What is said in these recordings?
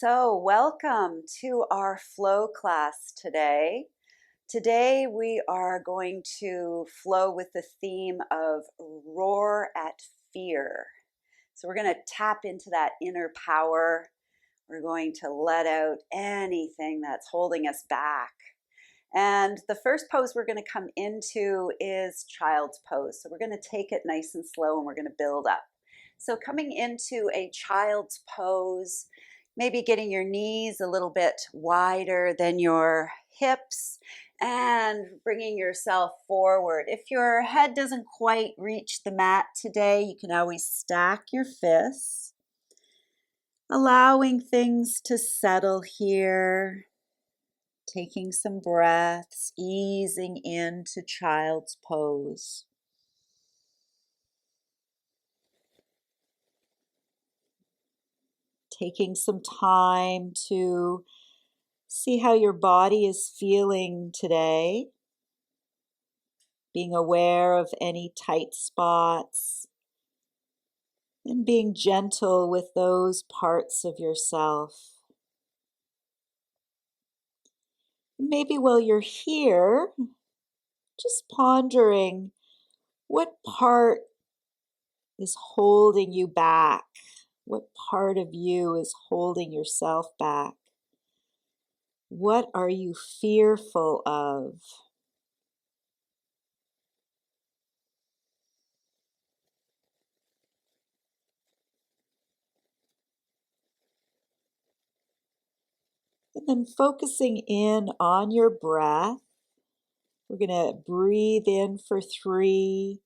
So, welcome to our flow class today. Today, we are going to flow with the theme of roar at fear. So, we're going to tap into that inner power. We're going to let out anything that's holding us back. And the first pose we're going to come into is child's pose. So, we're going to take it nice and slow and we're going to build up. So, coming into a child's pose, maybe getting your knees a little bit wider than your hips and bringing yourself forward. If your head doesn't quite reach the mat today, you can always stack your fists, allowing things to settle here, taking some breaths, easing into child's pose. Taking some time to see how your body is feeling today. Being aware of any tight spots and being gentle with those parts of yourself. Maybe while you're here, just pondering what part is holding you back. What part of you is holding yourself back? What are you fearful of? And then focusing in on your breath, we're going to breathe in for 3,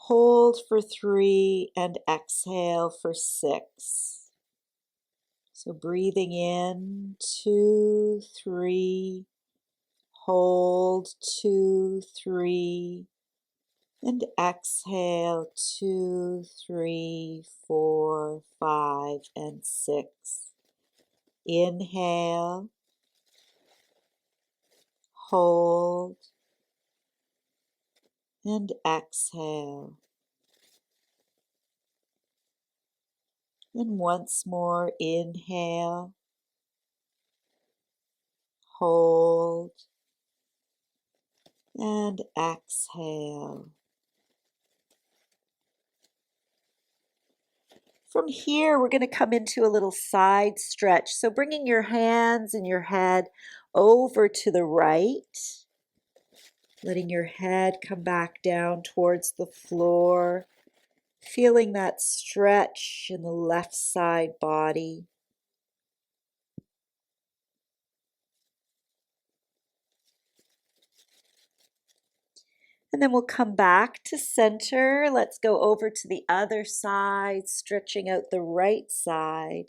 hold for 3, and exhale for 6. So breathing in, 2, 3, hold, 2, 3, and exhale, 2, 3, 4, 5, and 6. Inhale, hold, and exhale. And once more, inhale, hold, and exhale. From here, we're going to come into a little side stretch. So bringing your hands and your head over to the right, letting your head come back down towards the floor, feeling that stretch in the left side body. And then we'll come back to center. Let's go over to the other side, stretching out the right side.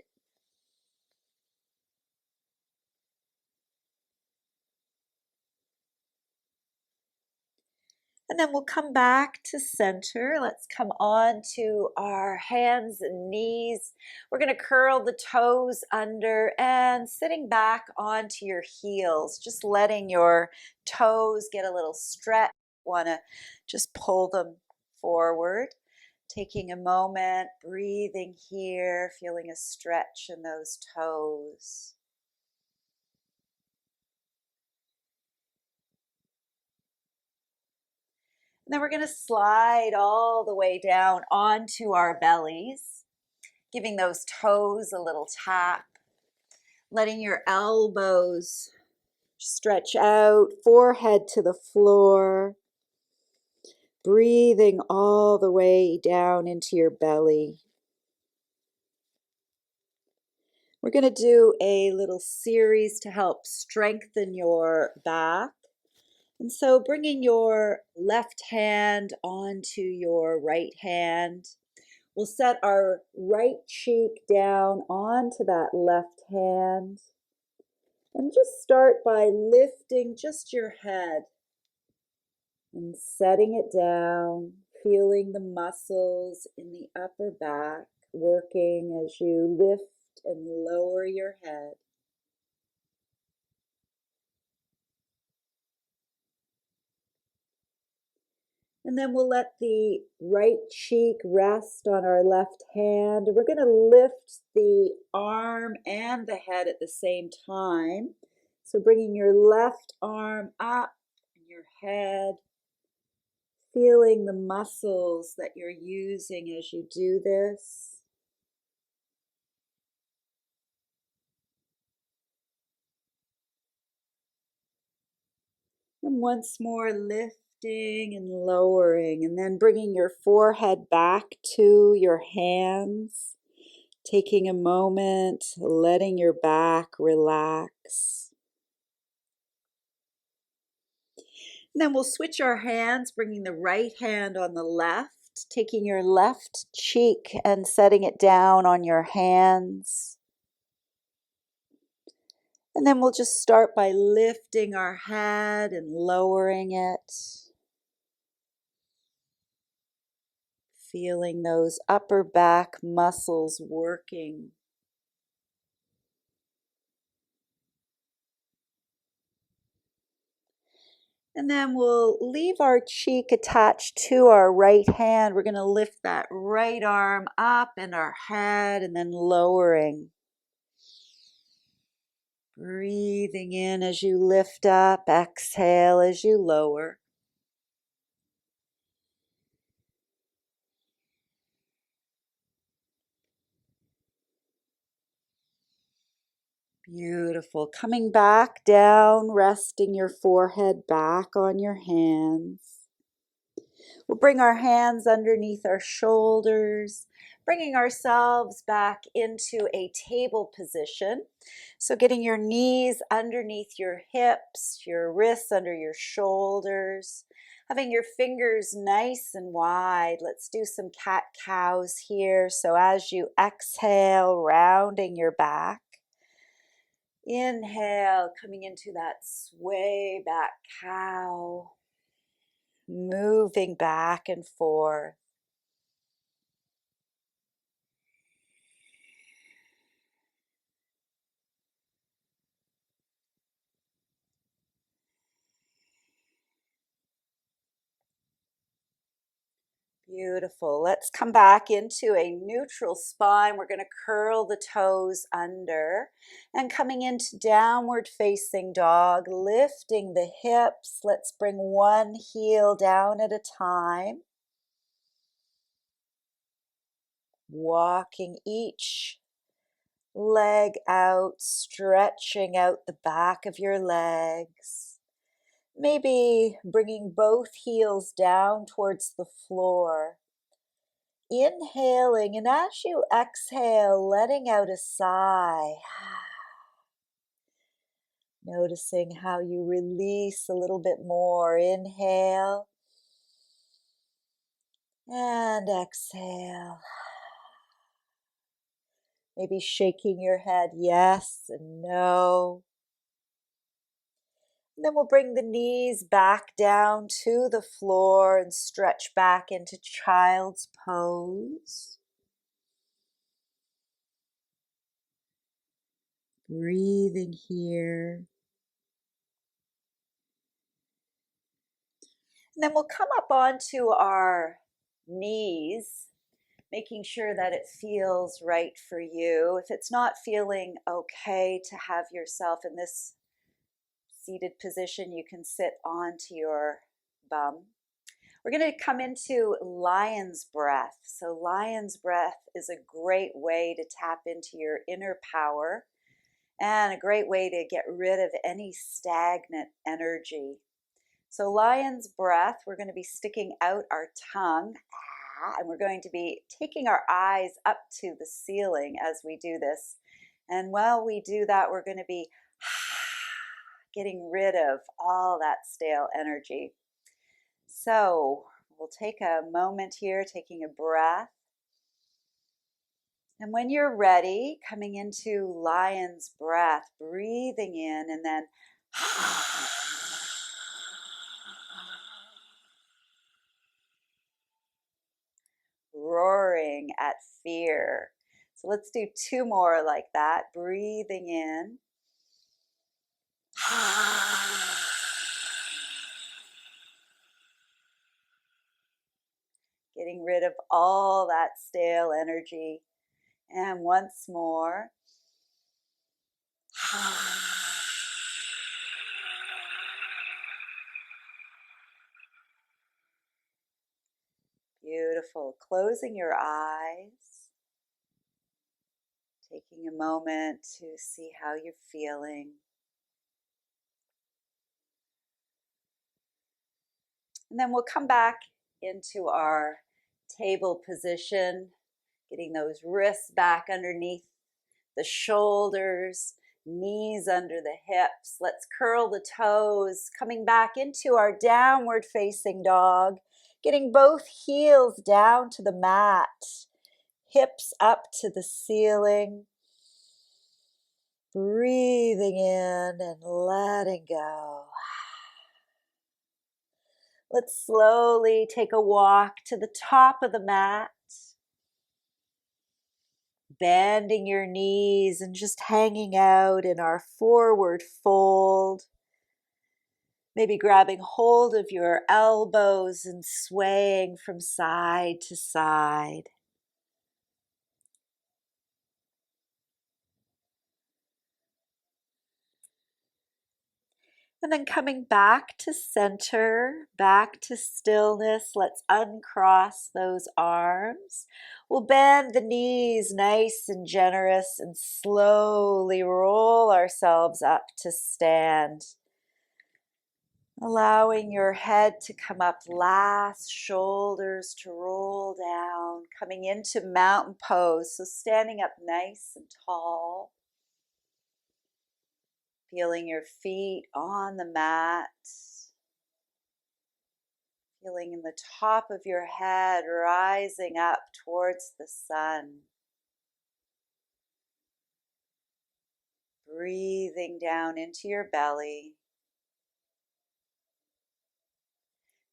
And then we'll come back to center. Let's come on to our hands and knees. We're going to curl the toes under and sitting back onto your heels, just letting your toes get a little stretch. Want to just pull them forward. Taking a moment, breathing here, feeling a stretch in those toes. And then we're going to slide all the way down onto our bellies, giving those toes a little tap, letting your elbows stretch out, forehead to the floor, breathing all the way down into your belly. We're going to do a little series to help strengthen your back. And so bringing your left hand onto your right hand, we'll set our right cheek down onto that left hand. And just start by lifting just your head and setting it down, feeling the muscles in the upper back working as you lift and lower your head. And then we'll let the right cheek rest on our left hand. We're going to lift the arm and the head at the same time. So bringing your left arm up and your head, feeling the muscles that you're using as you do this. And once more, lifting and lowering, and then bringing your forehead back to your hands, taking a moment, letting your back relax. And then we'll switch our hands, bringing the right hand on the left, taking your left cheek and setting it down on your hands. And then we'll just start by lifting our head and lowering it. Feeling those upper back muscles working. And then we'll leave our cheek attached to our right hand. We're going to lift that right arm up and our head and then lowering. Breathing in as you lift up, exhale as you lower. Beautiful. Coming back down, resting your forehead back on your hands. We'll bring our hands underneath our shoulders, bringing ourselves back into a table position. So getting your knees underneath your hips, your wrists under your shoulders, having your fingers nice and wide. Let's do some cat-cows here. So as you exhale, rounding your back. Inhale, coming into that sway back cow. Moving back and forth. Beautiful. Let's come back into a neutral spine. We're going to curl the toes under and coming into downward facing dog, lifting the hips. Let's bring one heel down at a time. Walking each leg out, stretching out the back of your legs. Maybe bringing both heels down towards the floor. Inhaling, and as you exhale, letting out a sigh. Noticing how you release a little bit more. Inhale and exhale. Maybe shaking your head yes and no. And then we'll bring the knees back down to the floor and stretch back into child's pose. Breathing here. And then we'll come up onto our knees, making sure that it feels right for you. If it's not feeling okay to have yourself in this seated position, you can sit onto your bum. We're going to come into lion's breath. So lion's breath is a great way to tap into your inner power and a great way to get rid of any stagnant energy. So lion's breath, we're going to be sticking out our tongue, and we're going to be taking our eyes up to the ceiling as we do this. And while we do that, we're going to be getting rid of all that stale energy. So we'll take a moment here, taking a breath. And when you're ready, coming into lion's breath, breathing in and then roaring at fear. So let's do two more like that. Breathing in. getting rid of all that stale energy. And once more. Beautiful. Closing your eyes. Taking a moment to see how you're feeling. And then we'll come back into our table position, getting those wrists back underneath the shoulders, knees under the hips. Let's curl the toes, coming back into our downward facing dog, getting both heels down to the mat, hips up to the ceiling. Breathing in and letting go. Let's slowly take a walk to the top of the mat, bending your knees and just hanging out in our forward fold. Maybe grabbing hold of your elbows and swaying from side to side. And then coming back to center, back to stillness. Let's uncross those arms. We'll bend the knees nice and generous and slowly roll ourselves up to stand. Allowing your head to come up last, shoulders to roll down, coming into mountain pose. So standing up nice and tall. Feeling your feet on the mat. Feeling in the top of your head rising up towards the sun. Breathing down into your belly.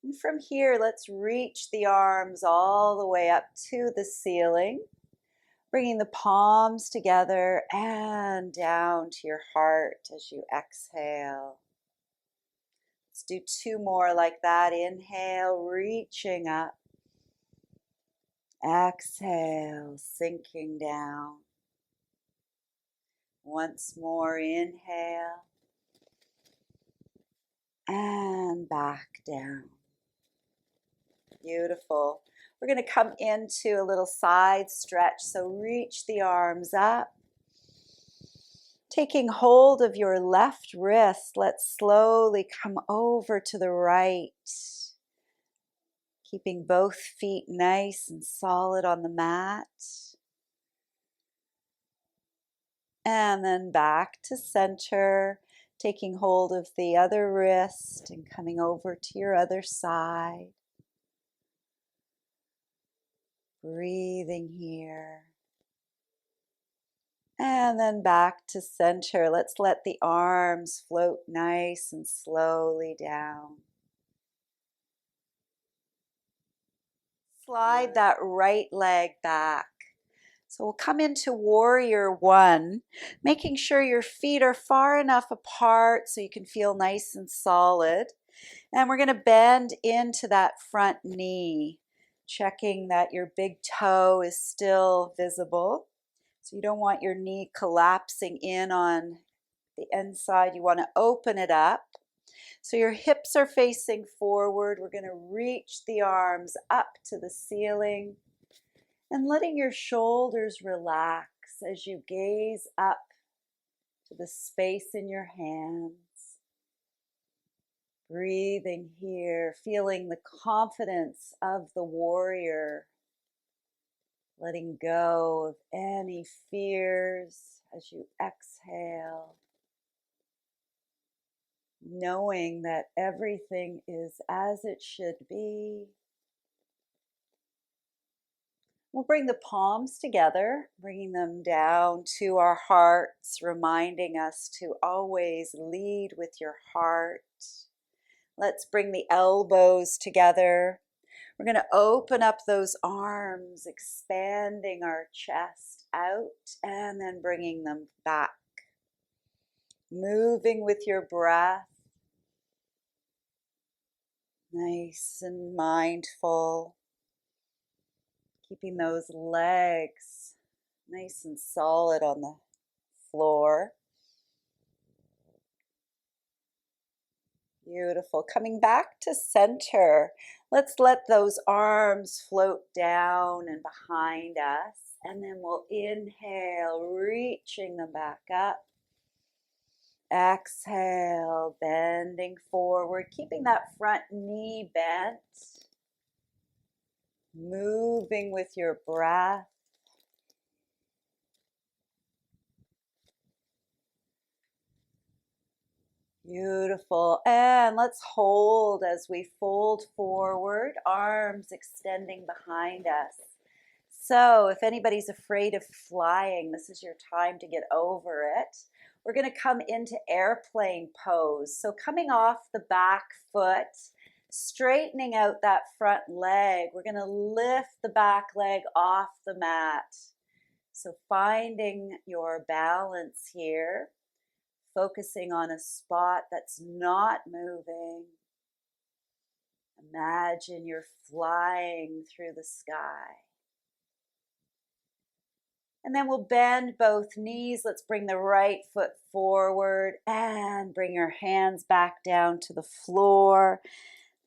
And from here, let's reach the arms all the way up to the ceiling. Bringing the palms together and down to your heart as you exhale. Let's do 2 more like that. Inhale, reaching up. Exhale, sinking down. Once more, inhale. And back down. Beautiful. We're going to come into a little side stretch. So reach the arms up. Taking hold of your left wrist, let's slowly come over to the right. Keeping both feet nice and solid on the mat. And then back to center, taking hold of the other wrist and coming over to your other side. Breathing here. And then back to center. Let's let the arms float nice and slowly down. Slide that right leg back. So we'll come into warrior one, making sure your feet are far enough apart so you can feel nice and solid. And we're going to bend into that front knee, checking that your big toe is still visible. So you don't want your knee collapsing in on the inside. You want to open it up. So your hips are facing forward. We're going to reach the arms up to the ceiling and letting your shoulders relax as you gaze up to the space in your hands. Breathing here, feeling the confidence of the warrior. Letting go of any fears as you exhale. Knowing that everything is as it should be. We'll bring the palms together, bringing them down to our hearts, reminding us to always lead with your heart. Let's bring the elbows together. We're going to open up those arms, expanding our chest out and then bringing them back. Moving with your breath. Nice and mindful. Keeping those legs nice and solid on the floor. Beautiful. Coming back to center. Let's let those arms float down and behind us. And then we'll inhale, reaching them back up. Exhale, bending forward, keeping that front knee bent. Moving with your breath. Beautiful. And let's hold as we fold forward, arms extending behind us. So if anybody's afraid of flying, this is your time to get over it. We're going to come into airplane pose. So coming off the back foot, straightening out that front leg. We're going to lift the back leg off the mat. So finding your balance here. Focusing on a spot that's not moving. Imagine you're flying through the sky. And then we'll bend both knees. Let's bring the right foot forward and bring your hands back down to the floor.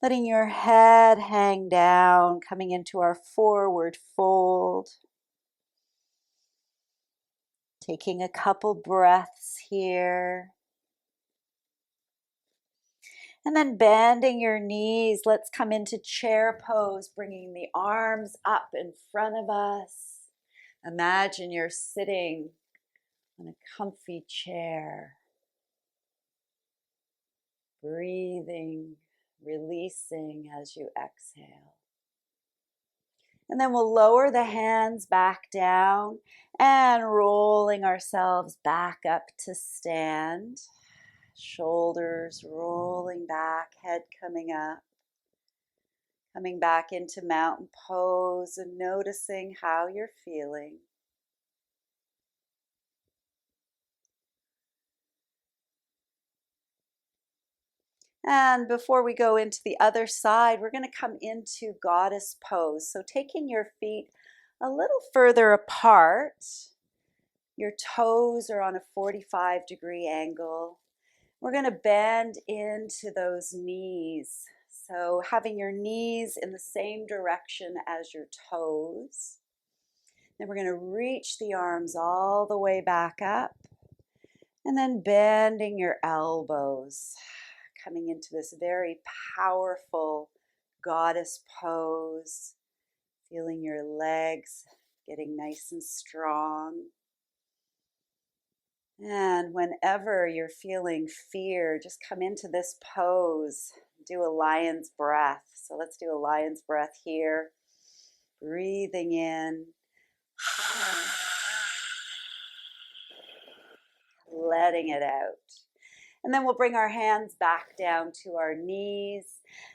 Letting your head hang down, coming into our forward fold. Taking a couple breaths here. And then bending your knees, let's come into chair pose, bringing the arms up in front of us. Imagine you're sitting on a comfy chair. Breathing, releasing as you exhale. And then we'll lower the hands back down and rolling ourselves back up to stand. Shoulders rolling back, head coming up. Coming back into mountain pose and noticing how you're feeling. And before we go into the other side, we're going to come into goddess pose. So taking your feet a little further apart, your toes are on a 45-degree angle. We're going to bend into those knees. So having your knees in the same direction as your toes. Then we're going to reach the arms all the way back up. And then bending your elbows. Coming into this very powerful goddess pose. Feeling your legs getting nice and strong. And whenever you're feeling fear, just come into this pose. Do a lion's breath. So let's do a lion's breath here. Breathing in. Letting it out. And then we'll bring our hands back down to our knees,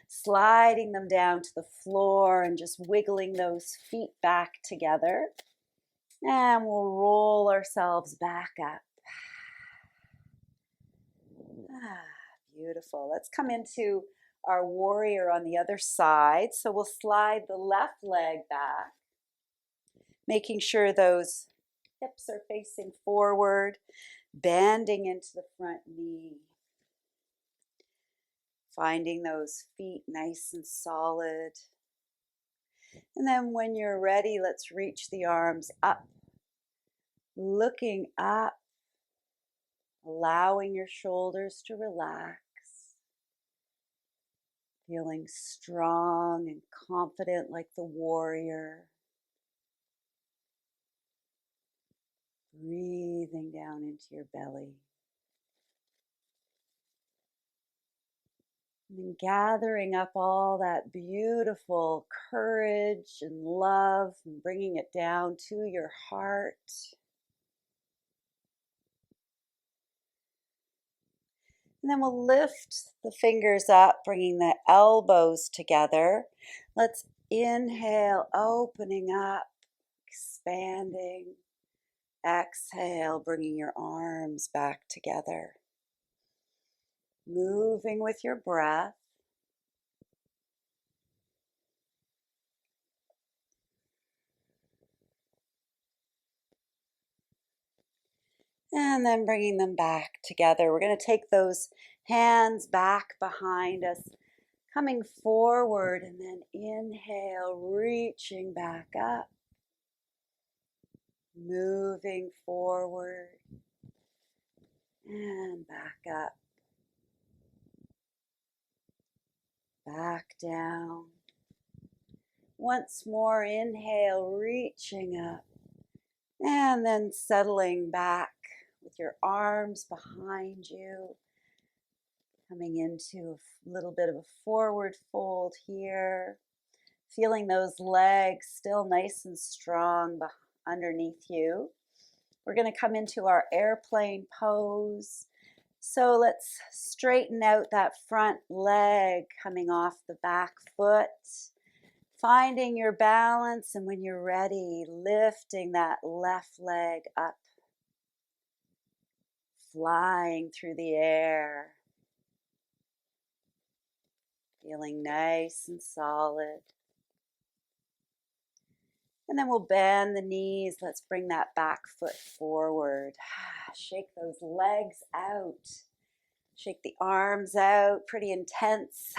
sliding them down to the floor and just wiggling those feet back together. And we'll roll ourselves back up. Beautiful. Let's come into our warrior on the other side. So we'll slide the left leg back, making sure those hips are facing forward, bending into the front knee. Finding those feet nice and solid. And then when you're ready, let's reach the arms up. Looking up, allowing your shoulders to relax. Feeling strong and confident like the warrior. Breathing down into your belly. And then gathering up all that beautiful courage and love and bringing it down to your heart. And then we'll lift the fingers up, bringing the elbows together. Let's inhale, opening up, expanding. Exhale, bringing your arms back together. Moving with your breath. And then bringing them back together. We're going to take those hands back behind us, coming forward, and then inhale, reaching back up, moving forward and back up, back down. Once more, inhale, reaching up, and then settling back with your arms behind you, coming into a little bit of a forward fold here. Feeling those legs still nice and strong underneath you. We're going to come into our airplane pose. So let's straighten out that front leg coming off the back foot. Finding your balance, and when you're ready, lifting that left leg up, flying through the air. Feeling nice and solid. And then we'll bend the knees. Let's bring that back foot forward. Shake those legs out. Shake the arms out, pretty intense.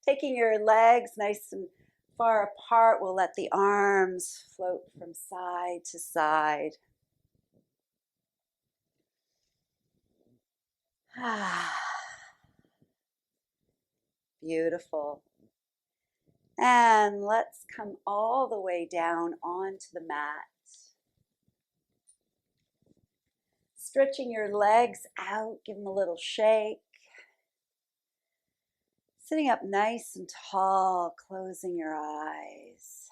Taking your legs nice and far apart, we'll let the arms float from side to side. Beautiful. And let's come all the way down onto the mat. Stretching your legs out, give them a little shake. Sitting up nice and tall, closing your eyes.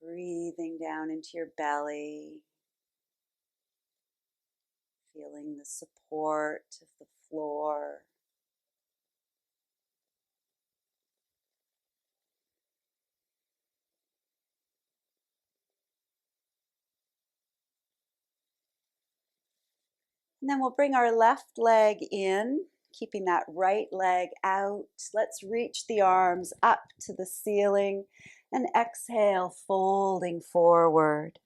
Breathing down into your belly. Feeling the support of the floor. And then we'll bring our left leg in, keeping that right leg out. Let's reach the arms up to the ceiling and exhale, folding forward.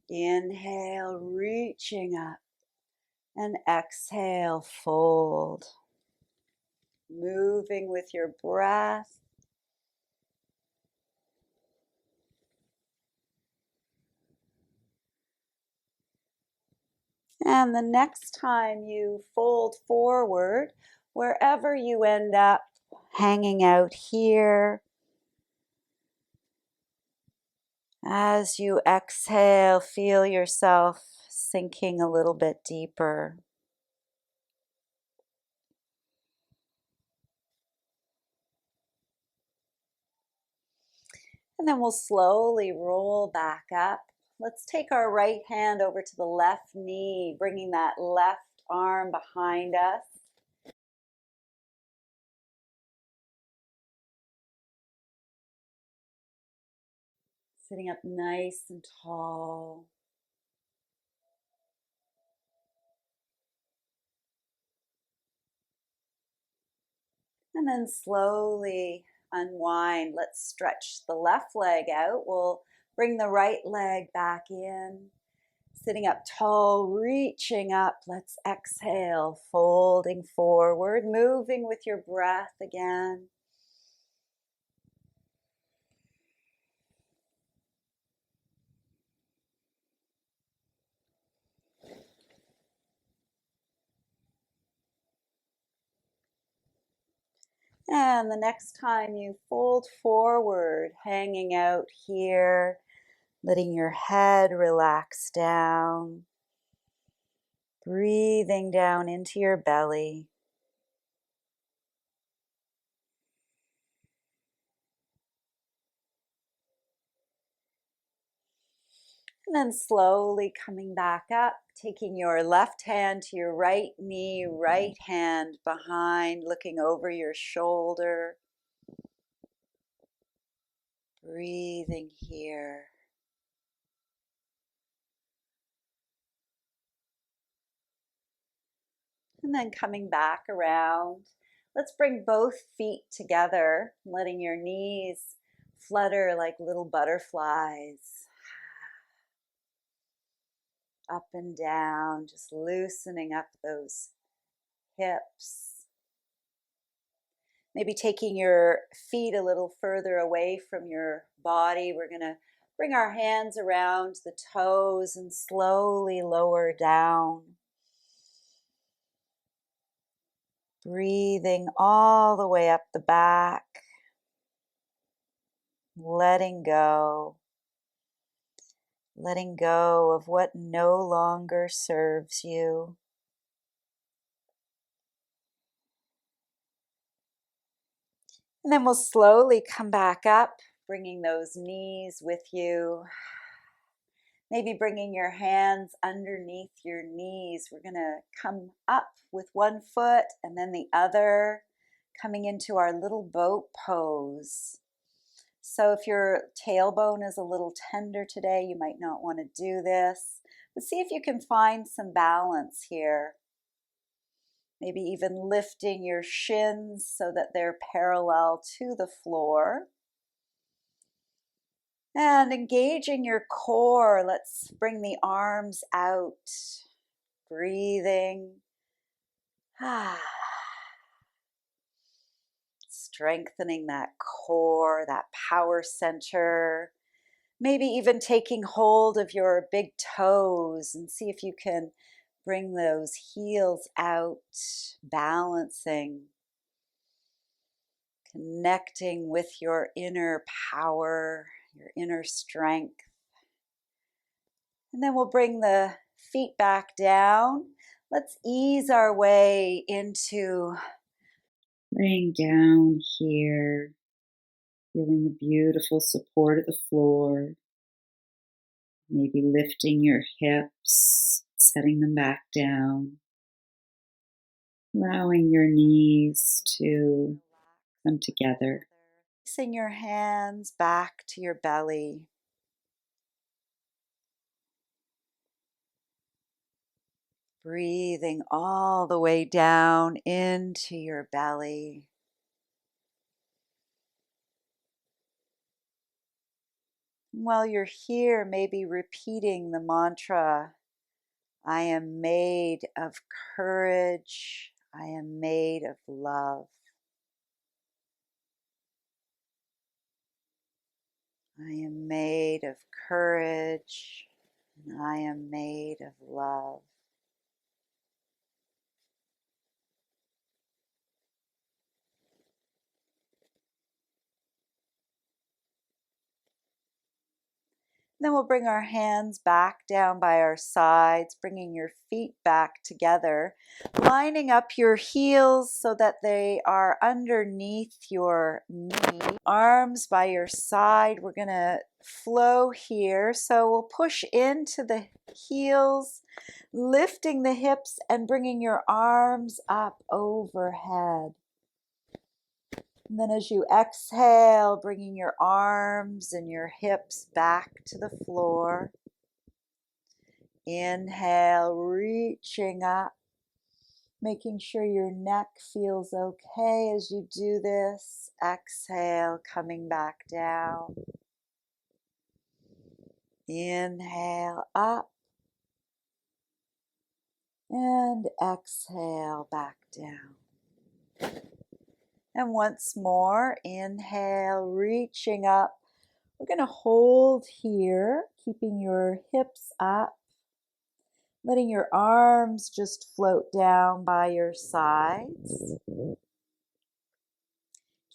Inhale, reaching up, and exhale, fold. Moving with your breath. And the next time you fold forward, wherever you end up hanging out here, as you exhale, feel yourself sinking a little bit deeper. And then we'll slowly roll back up. Let's take our right hand over to the left knee, bringing that left arm behind us. Sitting up nice and tall. And then slowly unwind. Let's stretch the left leg out. We'll bring the right leg back in. Sitting up tall, reaching up. Let's exhale, folding forward, moving with your breath again. And the next time you fold forward, hanging out here, letting your head relax down, breathing down into your belly. And then slowly coming back up, taking your left hand to your right knee, right hand behind, looking over your shoulder. Breathing here. And then coming back around. Let's bring both feet together, letting your knees flutter like little butterflies. up and down, just loosening up those hips. Maybe taking your feet a little further away from your body. We're going to bring our hands around the toes and slowly lower down. Breathing all the way up the back. Letting go. Letting go of what no longer serves you. And then we'll slowly come back up, bringing those knees with you. Maybe bringing your hands underneath your knees. We're going to come up with one foot and then the other, coming into our little boat pose. So if your tailbone is a little tender today, you might not want to do this. But see if you can find some balance here. Maybe even lifting your shins so that they're parallel to the floor. And engaging your core, let's bring the arms out. Breathing. Strengthening that core, that power center. Maybe even taking hold of your big toes and see if you can bring those heels out, balancing. Connecting with your inner power, your inner strength. And then we'll bring the feet back down. Let's ease our way into laying down here, feeling the beautiful support of the floor. Maybe lifting your hips, setting them back down. Allowing your knees to come together. Placing your hands back to your belly. Breathing all the way down into your belly. While you're here, maybe repeating the mantra, I am made of courage, I am made of love. I am made of courage, and I am made of love. Then we'll bring our hands back down by our sides, bringing your feet back together, lining up your heels so that they are underneath your knee. Arms by your side. We're going to flow here. So we'll push into the heels, lifting the hips and bringing your arms up overhead. And then as you exhale, bringing your arms and your hips back to the floor. Inhale, reaching up, making sure your neck feels okay as you do this. Exhale, coming back down. Inhale up. And exhale, back down. And once more, inhale, reaching up. We're going to hold here, keeping your hips up, letting your arms just float down by your sides,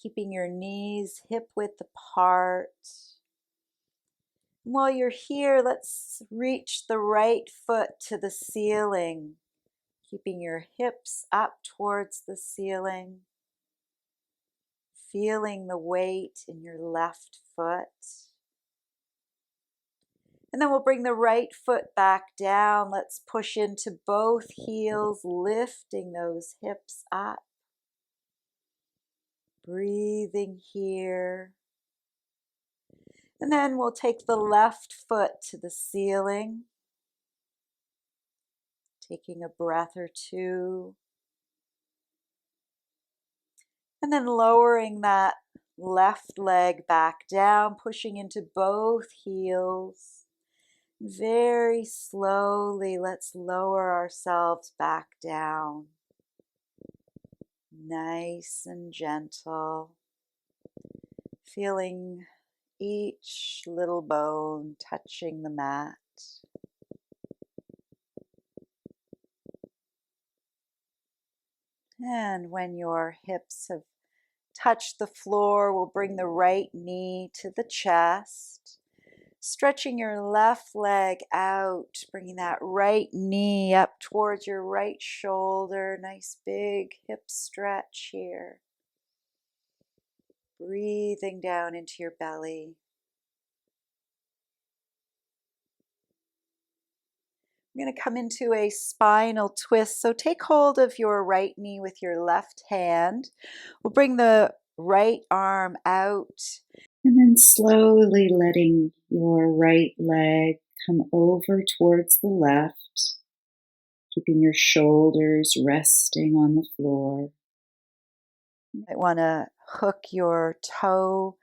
keeping your knees hip-width apart. While you're here, let's reach the right foot to the ceiling, keeping your hips up towards the ceiling. Feeling the weight in your left foot. And then we'll bring the right foot back down. Let's push into both heels, lifting those hips up. Breathing here. And then we'll take the left foot to the ceiling. Taking a breath or two. And then lowering that left leg back down, pushing into both heels. Very slowly, let's lower ourselves back down. Nice and gentle. Feeling each little bone touching the mat. And when your hips have touched the floor, we'll bring the right knee to the chest. Stretching your left leg out, bringing that right knee up towards your right shoulder. Nice big hip stretch here. Breathing down into your belly. We're going to come into a spinal twist. So take hold of your right knee with your left hand. We'll bring the right arm out. And then slowly letting your right leg come over towards the left, keeping your shoulders resting on the floor. You might want to hook your toe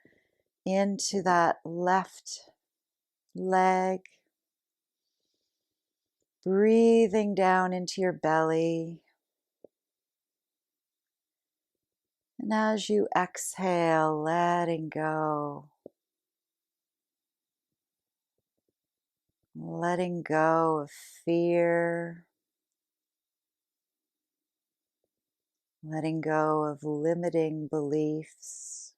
into that left leg. Breathing down into your belly. And as you exhale, letting go. Letting go of fear. Letting go of limiting beliefs.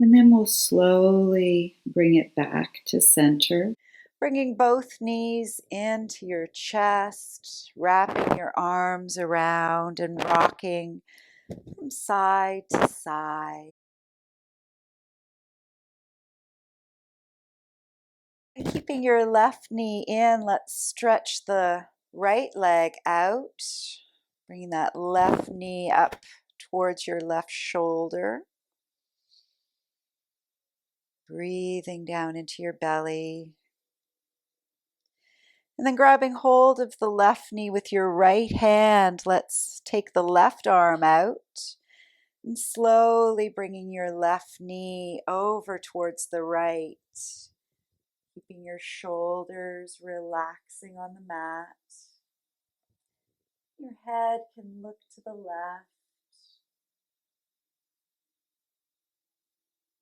And then we'll slowly bring it back to center. Bringing both knees into your chest, wrapping your arms around and rocking from side to side. And keeping your left knee in, let's stretch the right leg out. Bringing that left knee up towards your left shoulder. Breathing down into your belly. And then grabbing hold of the left knee with your right hand, let's take the left arm out. And slowly bringing your left knee over towards the right. Keeping your shoulders relaxing on the mat. Your head can look to the left.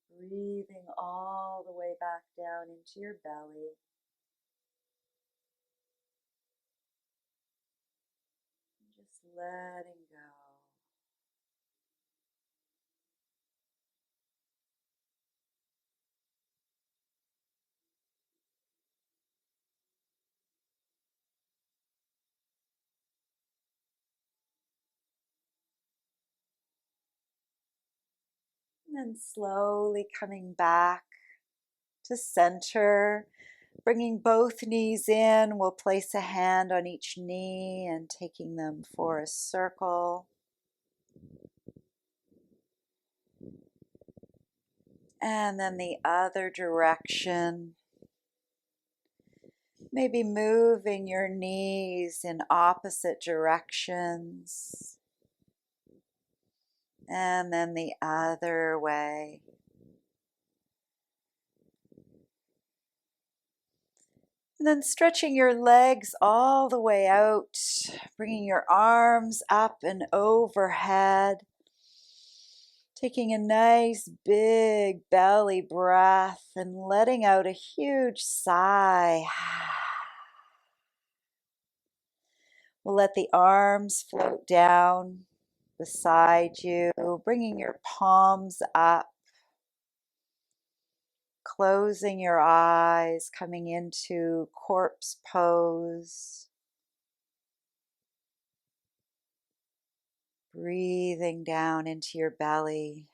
Breathing all the way back down into your belly. Just letting go. And then slowly coming back to center. Bringing both knees in, we'll place a hand on each knee and taking them for a circle. And then the other direction. Maybe moving your knees in opposite directions. And then the other way. And then stretching your legs all the way out, bringing your arms up and overhead. Taking a nice big belly breath and letting out a huge sigh. We'll let the arms float down beside you, bringing your palms up. Closing your eyes, coming into corpse pose. Breathing down into your belly.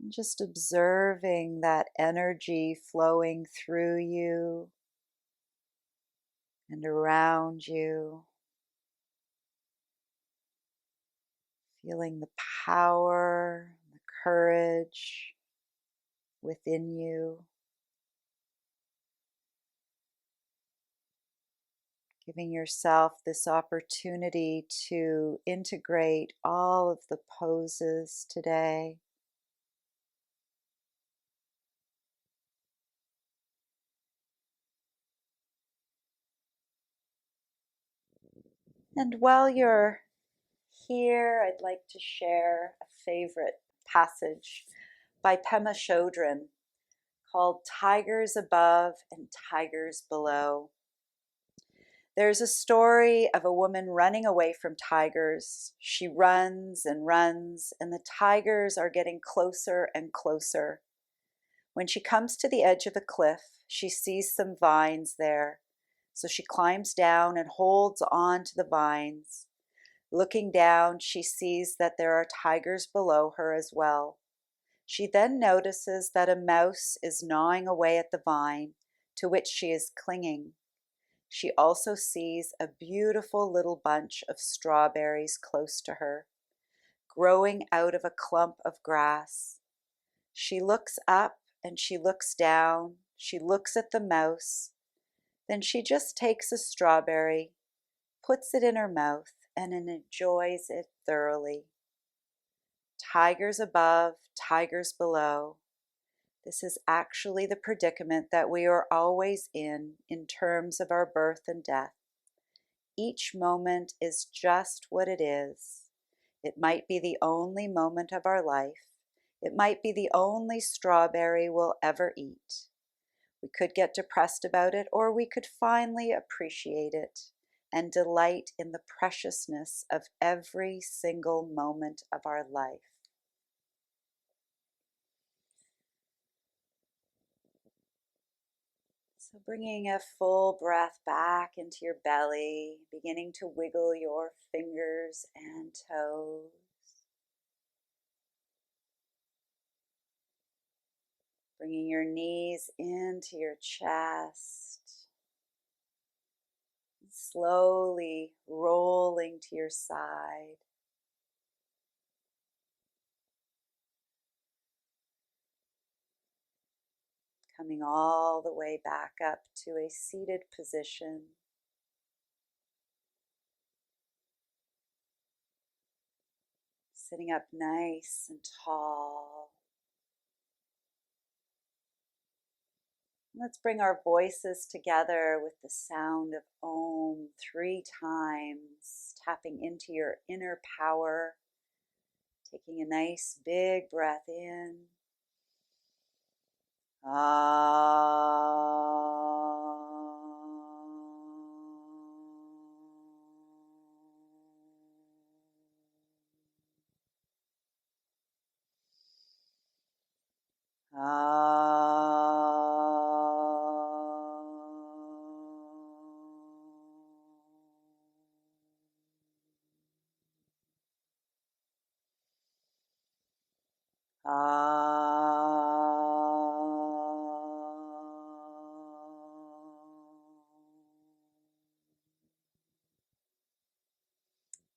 And just observing that energy flowing through you and around you. Feeling the power, the courage within you. Giving yourself this opportunity to integrate all of the poses today. And while you're here, I'd like to share a favorite passage by Pema Chodron called Tigers Above and Tigers Below. There's a story of a woman running away from tigers. She runs and runs, and the tigers are getting closer and closer. When she comes to the edge of a cliff, she sees some vines there. So she climbs down and holds on to the vines. Looking down, she sees that there are tigers below her as well. She then notices that a mouse is gnawing away at the vine to which she is clinging. She also sees a beautiful little bunch of strawberries close to her, growing out of a clump of grass. She looks up and she looks down. She looks at the mouse. Then she just takes a strawberry, puts it in her mouth, and enjoys it thoroughly. Tigers above, tigers below. This is actually the predicament that we are always in terms of our birth and death. Each moment is just what it is. It might be the only moment of our life. It might be the only strawberry we'll ever eat. We could get depressed about it, or we could finally appreciate it and delight in the preciousness of every single moment of our life. So bringing a full breath back into your belly, beginning to wiggle your fingers and toes. Bringing your knees into your chest. Slowly rolling to your side. Coming all the way back up to a seated position. Sitting up nice and tall. Let's bring our voices together with the sound of Om 3 times, tapping into your inner power, taking a nice big breath in.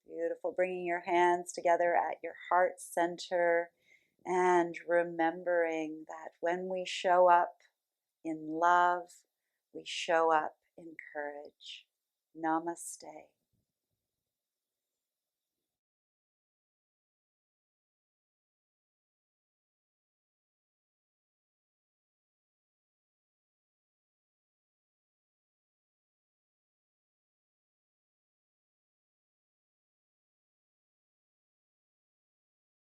Beautiful. Bringing your hands together at your heart center and remembering that when we show up in love, we show up in courage. Namaste.